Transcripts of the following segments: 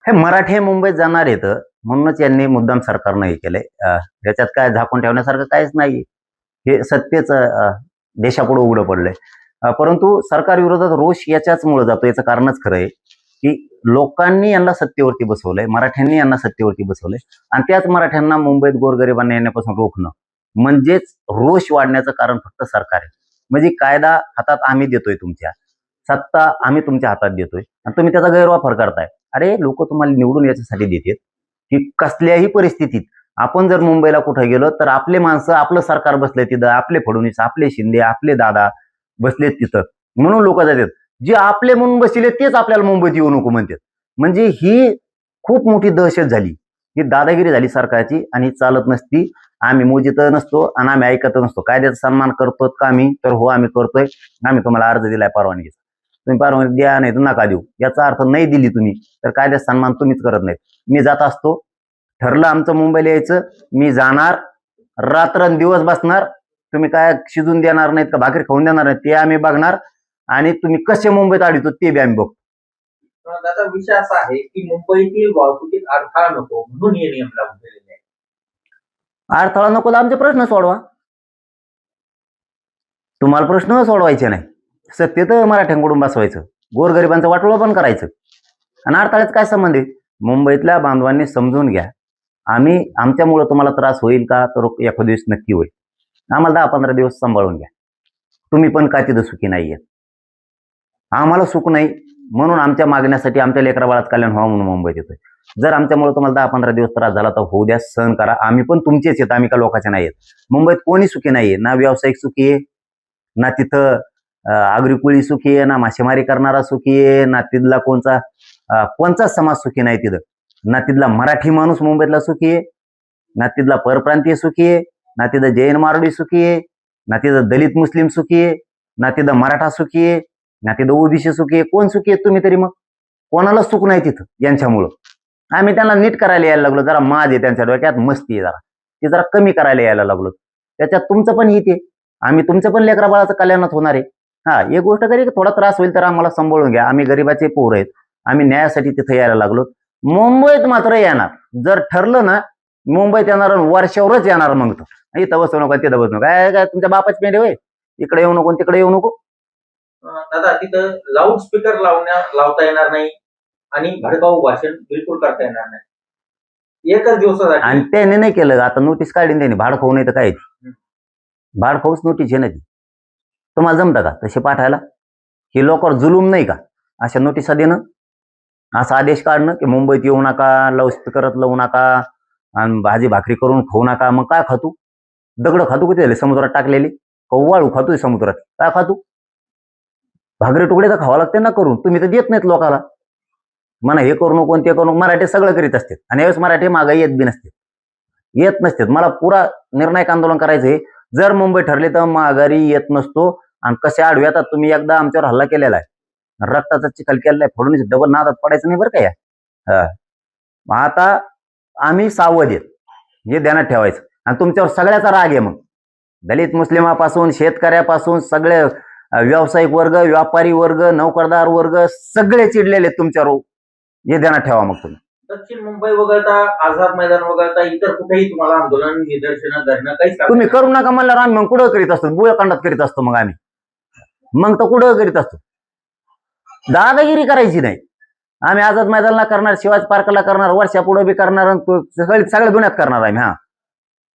हे मराठी मुंबईत जाणार आहेत म्हणूनच यांनी मुद्दाम सरकारनं हे केलंय. याच्यात काय झाकून ठेवण्यासारखं काहीच नाही. हे सत्तेच देशापुढे उघडं पडलंय. परंतु सरकार विरोधात रोष याच्याचमुळे जातो. याचं कारणच खरं आहे की लोकांनी यांना सत्तेवरती बसवलंय, मराठ्यांनी यांना सत्तेवरती बसवलंय आणि त्याच मराठ्यांना मुंबईत गोरगरिबांना येण्यापासून रोखणं म्हणजेच रोष वाढण्याचं कारण फक्त सरकार आहे. म्हणजे कायदा हातात आम्ही देतोय, तुमच्या सत्ता आम्ही तुमच्या हातात देतोय आणि तुम्ही त्याचा गैरवापर करताय. अरे लोक तुम्हाला निवडून याच्यासाठी देतात की कसल्याही परिस्थितीत आपण जर मुंबईला कुठे गेलो तर आपले माणसं, आपलं सरकार बसले तिथं, आपले फडणवीस, आपले शिंदे, आपले दादा बसलेत तिथं, म्हणून लोक जातात. जे आपले म्हणून बसले तेच आपल्याला मुंबईत येऊ नको म्हणतात. म्हणजे ही खूप मोठी दहशत झाली, ही दादागिरी झाली सरकारची आणि चालत नसती. आम्ही मोजीत नसतो आणि आम्ही ऐकत नसतो. कायद्याचा सन्मान करतो का आम्ही? तर हो, आम्ही करतोय. आम्ही तुम्हाला अर्ज दिलाय परवानगीचा, तुम्ही परवानगी द्या नाही तर नका देऊ. याचा अर्थ नाही दिली तुम्ही तर कायद्याचा सन्मान तुम्हीच करत नाहीत. मी जात असतो, ठरलं आमचं मुंबईला यायचं, मी जाणार, रात्रंदिवस बसणार. तुम्ही काय शिजून देणार नाहीत का भाकरी खाऊन देणार नाहीत ते आम्ही बघणार आणि तुम्ही कसे मुंबईत अडवतो ते बी आम्ही बघतो. त्याचा विषय असा आहे की मुंबईतील वाहतुकीत अडथळा नको म्हणून हे नियम लागू केलेले आहे. अडथळा नको तर आमचे प्रश्न सोडवा. तुम्हाला प्रश्न सोडवायचे नाही, सत्तेत मराठ्यांकडून बसवायचं, गोरगरिबांचं वाटोळं पण करायचं आणि अडथळ्यात काय संबंध आहे? मुंबईतल्या बांधवांनी समजून घ्या, आमच्यामुळे तुम्हाला त्रास होईल का? तर एखाद दिवस नक्की होईल. आम्हाला 10-15 दिवस सांभाळून घ्या. तुम्ही पण काय तिथं सुखी नाहीये, आम्हाला सुख नाही म्हणून आमच्या मागण्यासाठी आमच्या लेकरा बाळात कल्याण व्हावं म्हणून मुंबईत येतोय. जर आमच्यामुळे तुम्हाला 10-15 दिवस त्रास झाला तर होऊ द्या, सहन करा. आम्ही पण तुमचेच आहेत, आम्ही का लोकांचे नाही आहेत. मुंबईत कोणी सुखी नाहीये, ना व्यावसायिक सुखी आहे, ना तिथं आगरी सुखी आहे, ना मासेमारी करणारा सुखी आहे, ना तिथला कोणचाच समाज सुखी नाही तिथं. ना तिथला मराठी माणूस मुंबईतला सुखी आहे, ना तिथला परप्रांतीय सुखी आहे, ना तिथं जैन मारडी सुखी आहे, ना तिथं दलित मुस्लिम सुखी आहे, ना तिथं मराठा सुखी आहे, ना तिथं ओबीसी सुखी आहे. कोण सुखी आहेत तुम्ही तरी? मग कोणाला सुख नाही तिथं यांच्यामुळं. आम्ही त्यांना नीट करायला यायला लागलो, जरा माज आहे त्यांच्या डोक्यात, मस्ती आहे जरा, ती जरा कमी करायला यायला लागलो. त्याच्यात तुमचं पण हित आहे, आम्ही तुमचं पण लेकरा बाळाचं कल्याणात होणार आहे. हा, एक गोष्ट करी, थोडा त्रास होईल तर आम्हाला सांभाळून घ्या, आम्ही गरीबाचे पोर आहेत, आम्ही न्यायासाठी तिथे यायला लागलो. मुंबईत मात्र येणार, जर ठरलं ना मुंबईत येणार वर्षावरच येणार. मग तर इथं बसू नका, तिथं बसू नका, काय तुमच्या बापाची पेंडे होय, इकडे येऊ नको तिकडे येऊ नको. दादा, तिथं लाऊड स्पीकर लावता येणार नाही आणि भडकाऊ भाषण बिलकुल करता येणार नाही एकच दिवसासाठी. आणि त्याने नाही केलं, आता नोटीस काढून त्यांनी, भाड खाऊ नाही तर काय, भाड खाऊच नोटीस आहे ना ती. तुम्हाला जमतं का तसे पाठायला? हे लोकांवर जुलूम नाही का अशा नोटिसा देणं, असा आदेश काढणं की मुंबईत येऊ नका, लाऊडस्पीकरच लावू नका आणि भाजी भाकरी करून खाऊ नका? मग काय खातू? दगड खातू किती झाले समुद्रात टाकलेले? वाळू खातोय समुद्रात, काय खातू? भाकरी तुकडे तर खावा लागते ना करून, तुम्ही तर देत नाहीत लोकाला. म्हणा हे करू नको ते करू नको, मराठी सगळं करीत असतात आणि यावेळेस मराठी मागे येत बी नसते, येत नसतात. मला पुरा निर्णायक आंदोलन करायचंय. जर मुंबई ठरली तर माघारी येत नसतो. आणि कसे आडवे येतात, तुम्ही एकदा आमच्यावर हल्ला केलेला आहे, रक्ताचा चिखल केलेला आहे, फोडून डबल नादात पडायचं नाही बरं का या. आता आम्ही सावध आहेत हे ध्यानात ठेवायचं. आणि तुमच्यावर सगळ्याचा राग आहे, मग दलित मुस्लिमापासून शेतकऱ्यापासून सगळे व्यावसायिक वर्ग, व्यापारी वर्ग, नोकरदार वर्ग सगळे चिडलेले आहेत तुमच्यावर, हे ध्यानात ठेवा. मग तुम्ही दक्षिण मुंबई वगळता, आझाद मैदान वगळता इतर कुठेही तुम्हाला आंदोलन, निदर्शनं, धरणं काहीच तुम्ही करू नका म्हणल्यावर आम्ही मग कुठं करीत असतो? बुळकांडात करीत असतो मग आम्ही, मग तर कुठं करीत असतो? दादागिरी करायची नाही. आम्ही आझाद मैदानला करणार, शिवाजी पार्कला करणार, वर्षा पुढे बी करणार, सगळ्या दुनियात करणार आम्ही. हा,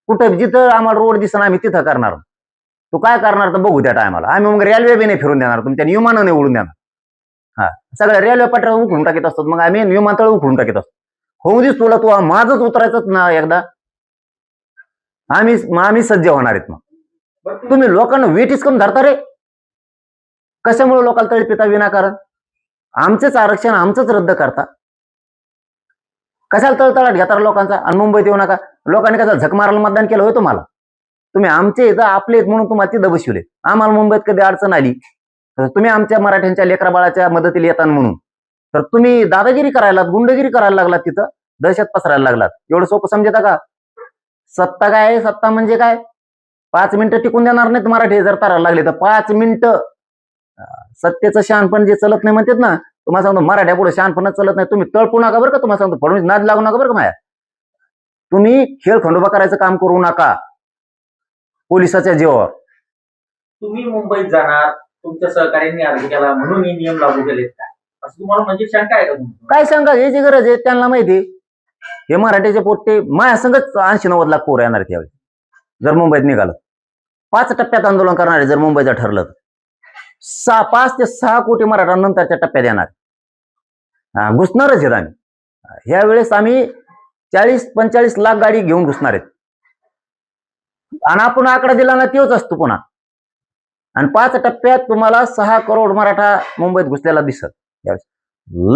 कुठं जिथं आम्हाला रोड दिसणार आम्ही तिथं करणार. तू काय करणार तर बघू त्या टायमाला. आम्ही मग रेल्वे बी नाही फिरून देणार, तुमच्या विमानं नाही उडून देणार. हा, सगळ्या रेल्वे पटऱ्या उखडून टाकीत असतात, मग आम्ही विमानतळ उखडून टाकीत असतो. होऊ दिस तुला, तू माझंच उतरायचंच ना एकदा, आम्ही सज्ज होणार आहेत. मग तुम्ही लोकांना वेटीस करून धरता रे, कशामुळे लोकांना तळपिता विनाकारण? आमचंच आरक्षण आमचंच रद्द करता, कशाला तळतळाट घेता लोकांचा? आणि मुंबईत येऊ नका, लोकांनी कसा झक मारायला मतदान केलं होय तुम्हाला? तुम्ही आमचे इथं आपले म्हणून तुम्हाला तिथं बसवले. आम्हाला मुंबईत कधी अडचण आली तर तुम्ही आमच्या मराठ्यांच्या लेकरा बाळाच्या मदतीला येतात म्हणून तर तुम्ही दादागिरी करायला, गुंडगिरी करायला लागलात, तिथं दहशत पसरायला लागलात. एवढं सोपं समजता का? सत्ता काय आहे? सत्ता म्हणजे काय? 5 मिनिटं टिकून देणार नाहीत मराठी जर तारायला लागले तर. 5 मिनिटं सत्तेचं शहाणपण जे चलत नाही म्हणतात ना, तुम्हाला सांगतो मराठ्या पुढे शहाणपणा चालत नाही. तुम्ही तळपू नका बरं का. तुम्हाला सांगतो फडणवीस नाद लागू नका बरं का माया. तुम्ही खेळ खंडोबा करायचं काम करू नका पोलिसाच्या जीवावर. तुम्ही मुंबईत जाणार, तुमच्या सहकार्यांनी अर्ज केला म्हणून हे नियम लागू केलेत काय, असं तुम्हाला म्हणजे शंका आहे का तुमची? काय सांगा याची गरज आहे त्यांना माहिती. हे मराठीचे पोट्टे माया संगच 80-90 लाख पोरं येणार आहेत यावेळी जर मुंबईत निघालं. 5 टप्प्यात आंदोलन करणार आहे जर मुंबईचं ठरलं तर. 5 ते 6 कोटी मराठा नंतरच्या टप्प्यात येणार. घुसणारच आहेत आम्ही. ह्यावेळेस आम्ही 40-45 लाख गाडी घेऊन घुसणार आहेत. आणि आपण आकडा दिला ना तोच असतो पुन्हा. आणि 5 टप्प्यात तुम्हाला 6 करोड मराठा मुंबईत घुसलेला दिसत.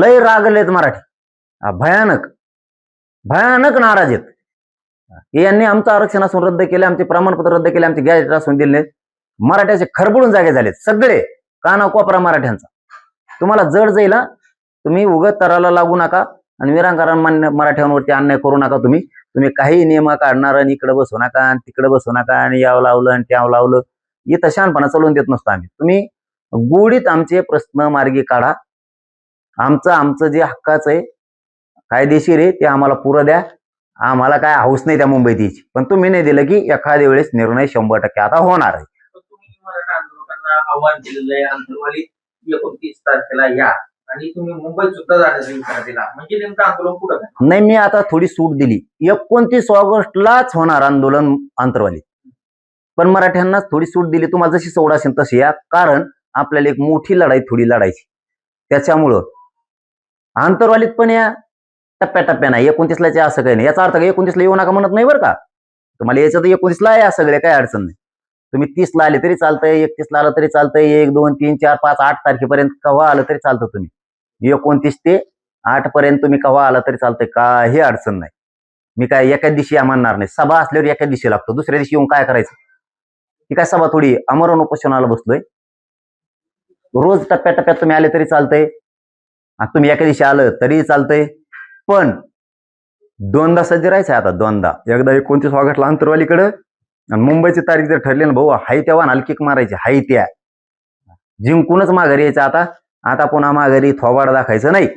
लय रागलेत मराठी. भयानक भयानक नाराज आहेत. यांनी आमचं आरक्षण असून रद्द केले, आमचे प्रमाणपत्र रद्द केले, आमचे गॅजेट असून दिले. मराठ्याचे खरबडून जागे झालेत सगळे. काना कोपरा मराठ्यांचा. तुम्हाला जड जाईल. तुम्ही उगत तराला लागू नका आणि विरांगारांमान्य मराठ्यांवरती अन्याय करू नका. तुम्ही काही नियम काढणार आणि इकडे बसू नका आणि तिकडे बसू नका आणि यावं लावलं आणि त्यावं लावलं. इथं शहाणपणा चालवून देत नसतो आम्ही. तुम्ही गोडीत आमचे प्रश्न मार्गी काढा. आमचं जे हक्काचं आहे कायदेशीर आहे ते आम्हाला पुरं द्या. आम्हाला काय हाऊस नाही त्या मुंबईत यायची. पण तुम्ही नाही दिलं की एखाद्या वेळेस निर्णय 100% आता होणार आहे. तुम्ही मराठा आंदोलकांना आव्हान केलेलं आहे अंतरवाली 29 तारखेला या आणि तुम्ही मुंबईत सुद्धा जाण्याचा इशारा दिला, म्हणजे नेमकं आंदोलन कुठं काय? नाही मी आता थोडी सूट दिली. 29 ऑगस्टलाच होणार आंदोलन आंतरवाली. पण मराठ्यांनाच थोडी सूट दिली. तुम्हाला जशी सवड असेल तशी या. कारण आपल्याला एक मोठी लढाई थोडी लढायची. त्याच्यामुळं आंतरवालीत पण या टप्प्याटप्प्यानं. 29ला असं काही नाही. याचा अर्थ 29ला येऊ नका म्हणत नाही बरं का. तुम्हाला याचं तर 29ला या सगळे काही अडचण नाही. तुम्ही 30ला आले तरी चालतंय, 31ला आलं तरी चालतंय, 1, 2, 3, 4, 5, 8 तारखेपर्यंत केव्हा आलं तरी चालतं. तुम्ही 29 ते 8 पर्यंत तुम्ही केव्हा आला तरी चालतंय. काही अडचण नाही. मी काय एका दिवशी या म्हणणार नाही. सभा असल्यावर एका दिवशी लागतो. दुसऱ्या दिवशी येऊन काय करायचं? ही काय सभा थोडी आमरण उपोषणाला बसलोय. रोज टप्प्याटप्प्यात तुम्ही आले तरी चालतंय. तुम्ही एका दिवशी आलं तरी चालतंय. पण 2दा सज्ज राहायचं आता. 2दा. एकदा 29 ऑगस्टला आंतरवालीकडं आणि मुंबईची तारीख जर ठरली ना भाऊ हाय तेव्हा हलकीक मारायची. हाय त्या जिंकूनच माघारी यायचं. आता पुन्हा माघारी थोबाड दाखायचं नाही.